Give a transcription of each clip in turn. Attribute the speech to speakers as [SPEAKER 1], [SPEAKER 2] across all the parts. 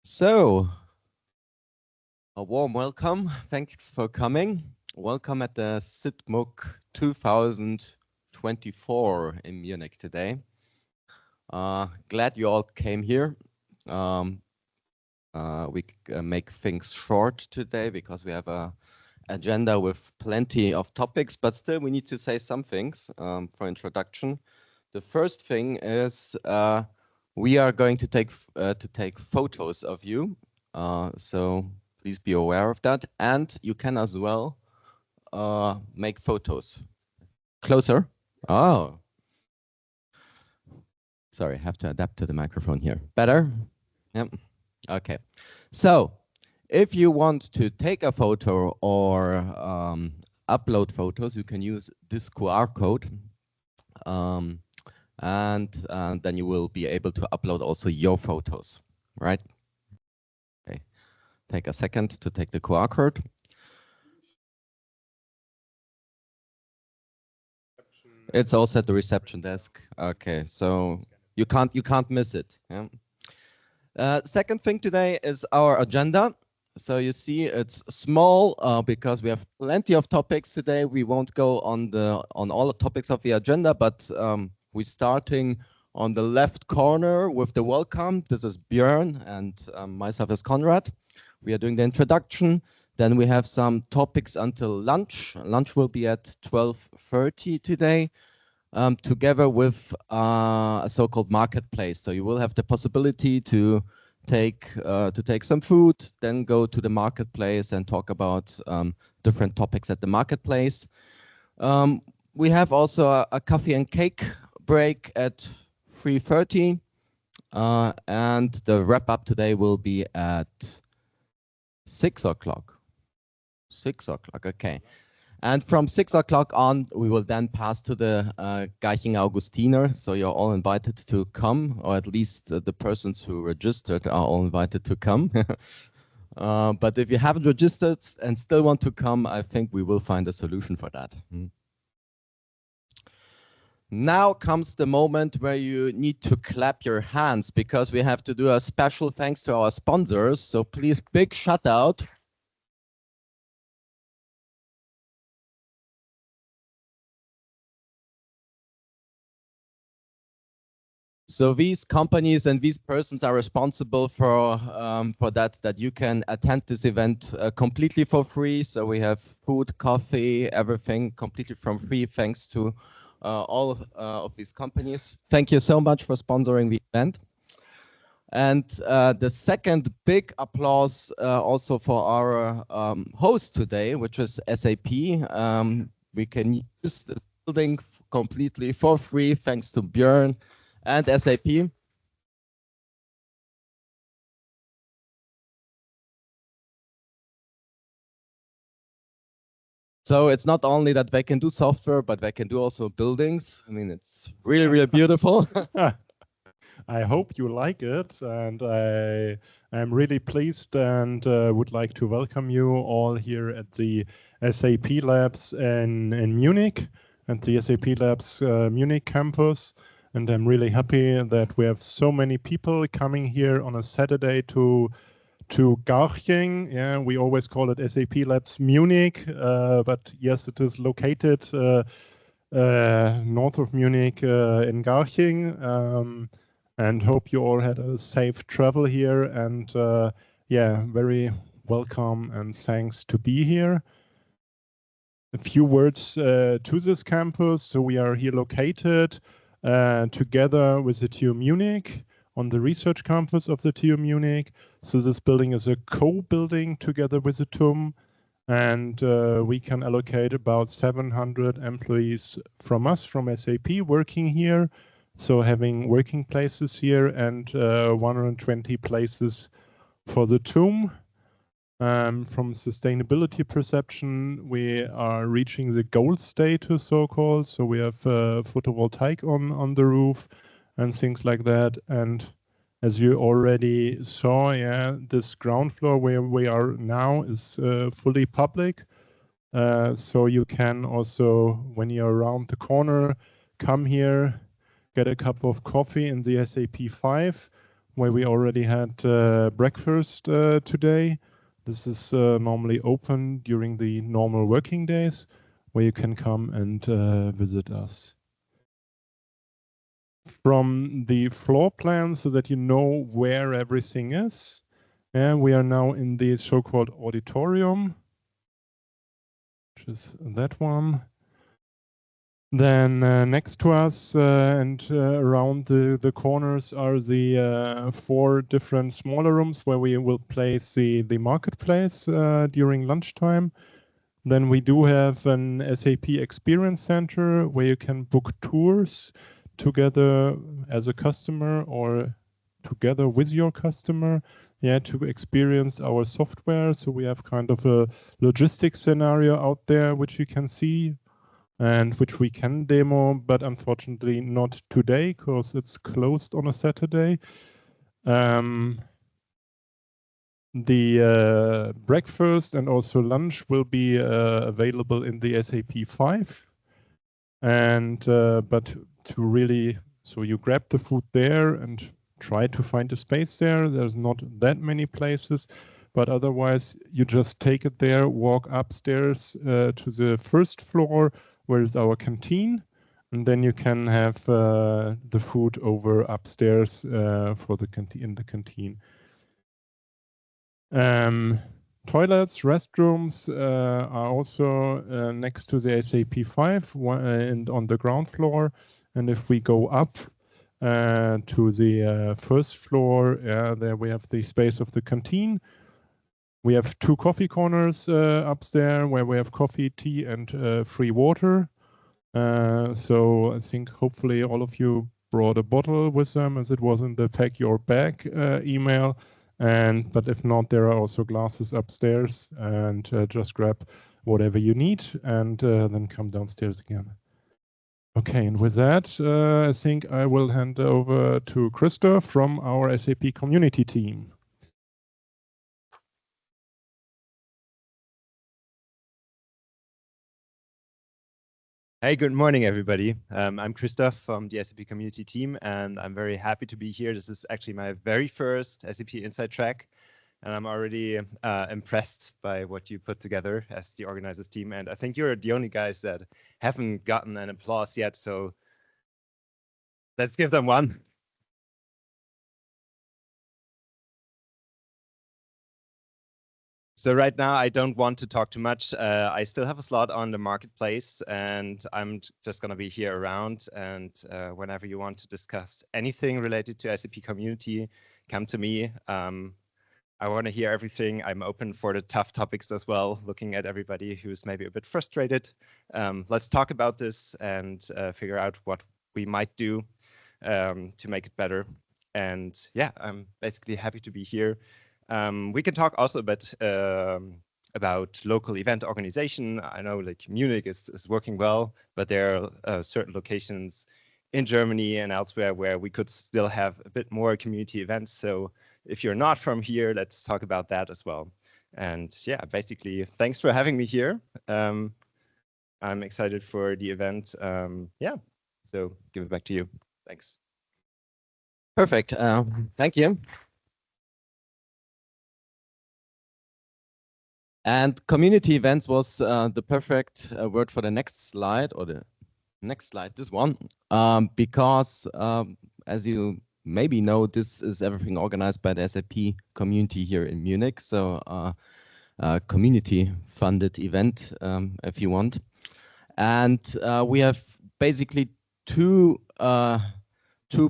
[SPEAKER 1] So, a warm welcome. Thanks for coming. Welcome at the SITMUC 2024 in Munich today. Glad you all came here. We make things short today because we have a agenda with plenty of topics, but still we need to say some things for introduction. The first thing is we are going to take photos of you. So please be aware of that. And you can as well make photos. Closer. Oh. Sorry, I have to adapt to the microphone here. Better? Yep. Okay. So if you want to take a photo or upload photos, you can use this QR code. And then you will be able to upload also your photos, right? Okay. Take a second to take the QR code. It's also at the reception desk. Okay, so you can't miss it. Yeah. Second thing today is our agenda. So you see it's small because we have plenty of topics today. We won't go on all the topics of the agenda, but we're starting on the left corner with the welcome. This is Björn and myself as Conrad. We are doing the introduction. Then we have some topics until lunch. Lunch will be at 12:30 today, together with a so-called marketplace. So you will have the possibility to take some food, then go to the marketplace and talk about different topics at the marketplace. We have also a coffee and cake break at 3:30, and the wrap up today will be at 6 o'clock. 6 o'clock, okay. And from 6 o'clock on, we will then pass to the Garching Augustiner. So you're all invited to come, or at least the persons who registered are all invited to come. But if you haven't registered and still want to come, I think we will find a solution for that. Now comes the moment where you need to clap your hands because we have to do a special thanks to our sponsors. So please, big shout out. So these companies and these persons are responsible for that you can attend this event completely for free. So we have food, coffee, everything completely from free, thanks to all of these companies. Thank you so much for sponsoring the event. And the second big applause also for our host today, which is SAP. We can use this building completely for free, thanks to Björn and SAP. So it's not only that they can do software, but they can do also buildings. I mean, it's really, really beautiful.
[SPEAKER 2] I hope you like it, and I'm really pleased and would like to welcome you all here at the SAP Labs in Munich, and the SAP Labs Munich campus. And I'm really happy that we have so many people coming here on a Saturday to Garching. Yeah, we always call it SAP Labs Munich, but yes, it is located north of Munich in Garching. And hope you all had a safe travel here, and yeah, very welcome and thanks to be here. A few words to this campus. So we are here located together with the TU Munich on the research campus of the TU Munich. So this building is a co-building together with the TUM, and we can allocate about 700 employees from us, from SAP, working here. So having working places here and 120 places for the TUM. From sustainability perception, we are reaching the gold status, so-called. So we have photovoltaic on the roof and things like that. And as you already saw, yeah, this ground floor where we are now is fully public. So you can also, when you're around the corner, come here, get a cup of coffee in the SAP 5, where we already had breakfast today. This is normally open during the normal working days, where you can come and visit us. From the floor plan, so that you know where everything is, and we are now in the so-called auditorium, which is that one. Then next to us and around the corners are the 4 different smaller rooms where we will place the marketplace during lunchtime. Then we do have an SAP Experience Center where you can book tours together as a customer or together with your customer, to experience our software. So we have kind of a logistics scenario out there which you can see and which we can demo, but unfortunately not today because it's closed on a Saturday. The breakfast and also lunch will be available in the SAP 5. And but to really, so you grab the food there and try to find a space there. There's not that many places, but otherwise you just take it there, walk upstairs to the first floor, where is our canteen, and then you can have the food over upstairs for the in the canteen. Toilets, restrooms are also next to the SAP 5 and on the ground floor. And if we go up to the first floor, there we have the space of the canteen. We have 2 coffee corners upstairs where we have coffee, tea, and free water. So I think hopefully all of you brought a bottle with them, as it was in the Pack Your Bag email. But if not, there are also glasses upstairs, and just grab whatever you need and then come downstairs again. Okay, and with that, I think I will hand over to Christoph from our SAP community team.
[SPEAKER 3] Hey, good morning, everybody. I'm Christoph from the SAP community team, and I'm very happy to be here. This is actually my very first SAP Inside Track, and I'm already impressed by what you put together as the organizers team. And I think you're the only guys that haven't gotten an applause yet, so let's give them one. So right now, I don't want to talk too much. I still have a slot on the marketplace, and I'm just going to be here around. And whenever you want to discuss anything related to SAP community, come to me. I want to hear everything. I'm open for the tough topics as well, looking at everybody who's maybe a bit frustrated. Let's talk about this and figure out what we might do to make it better. And yeah, I'm basically happy to be here. We can talk also a bit about local event organization. I know like Munich is working well, but there are certain locations in Germany and elsewhere where we could still have a bit more community events. So if you're not from here, let's talk about that as well. And yeah, basically, thanks for having me here. I'm excited for the event. Yeah, so give it back to you. Thanks.
[SPEAKER 1] Perfect. Thank you. And community events was the perfect word for the next slide, or the next slide, this one, because as you maybe know, this is everything organized by the SAP community here in Munich. So community funded event, if you want. And we have basically two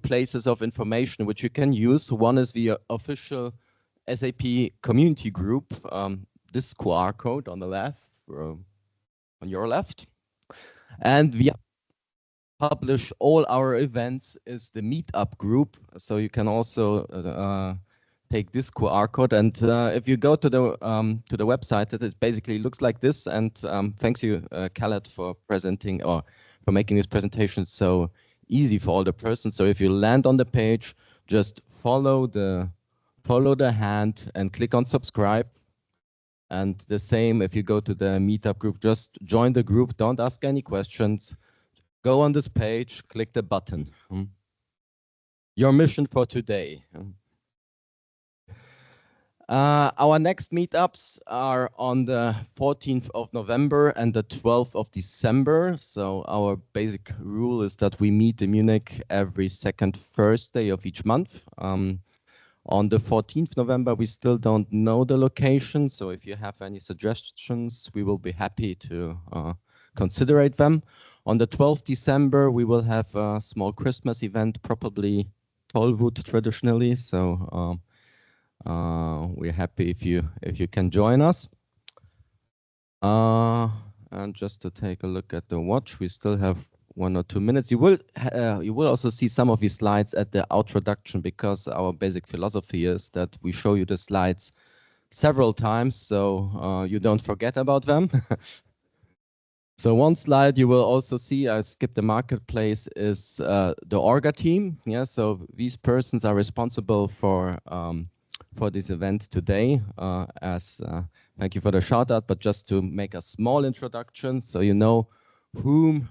[SPEAKER 1] places of information which you can use. One is the official SAP community group, this QR code on the left, on your left. And we publish all our events is the meetup group. So you can also take this QR code. And if you go to the website, it basically looks like this. And thanks you, Khaled, for presenting or for making this presentation so easy for all the persons. So if you land on the page, just follow the hand and click on subscribe. And the same if you go to the meetup group, just join the group. Don't ask any questions. Go on this page, click the button. Your mission for today. Our next meetups are on the 14th of November and the 12th of December. So our basic rule is that we meet in Munich every second Thursday of each month. On the 14th November, we still don't know the location. So if you have any suggestions, we will be happy to consider them. On the 12th December, we will have a small Christmas event, probably Tollwood traditionally. So we're happy if you can join us. And just to take a look at the watch, we still have 1 or 2 minutes. You will also see some of these slides at the introduction, because our basic philosophy is that we show you the slides several times, so you don't forget about them. So one slide you will also see, I skipped the marketplace, is the Orga team. Yeah, so these persons are responsible for this event today. Thank you for the shout out, but just to make a small introduction, so you know whom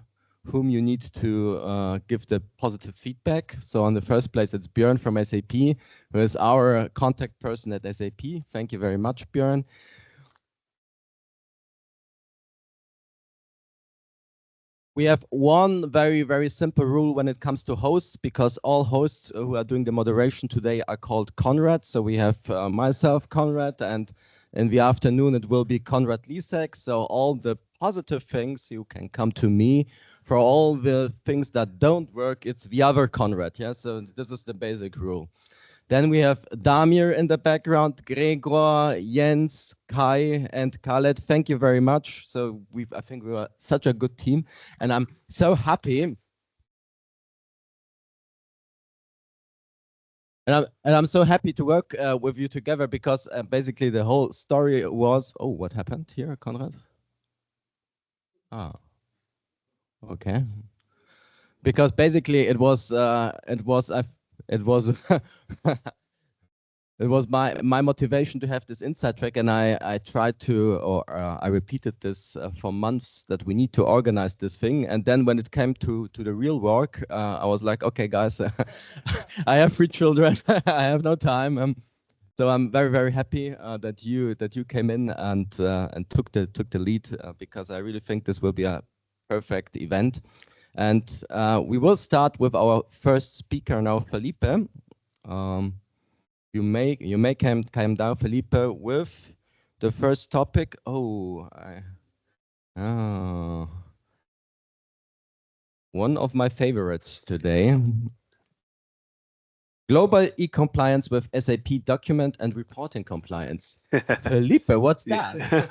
[SPEAKER 1] you need to give the positive feedback. So on the first place, it's Björn from SAP, who is our contact person at SAP. Thank you very much, Björn. We have one very, very simple rule when it comes to hosts, because all hosts who are doing the moderation today are called Conrad. So we have myself, Conrad, and in the afternoon it will be Conrad Lisek. So all the positive things, you can come to me. For all the things that don't work, it's the other Conrad. Yeah, so this is the basic rule. Then we have Damir in the background, Gregor, Jens, Kai, and Khaled. Thank you very much. So I think we are such a good team, and I'm so happy. And I'm so happy to work with you together, because basically the whole story was, oh, what happened here, Conrad? Ah, okay. Because basically it was it was my motivation to have this inside track, and I tried to, or I repeated this for months, that we need to organize this thing. And then when it came to the real work, I was like, okay, guys, I have 3 children, I have no time. So I'm very, very happy that you came in and took the lead, because I really think this will be a perfect event. And we will start with our first speaker now, Felipe. You may come down, Felipe, with the first topic. One of my favorites today. Global e-compliance with SAP document and reporting compliance. Felipe, what's that?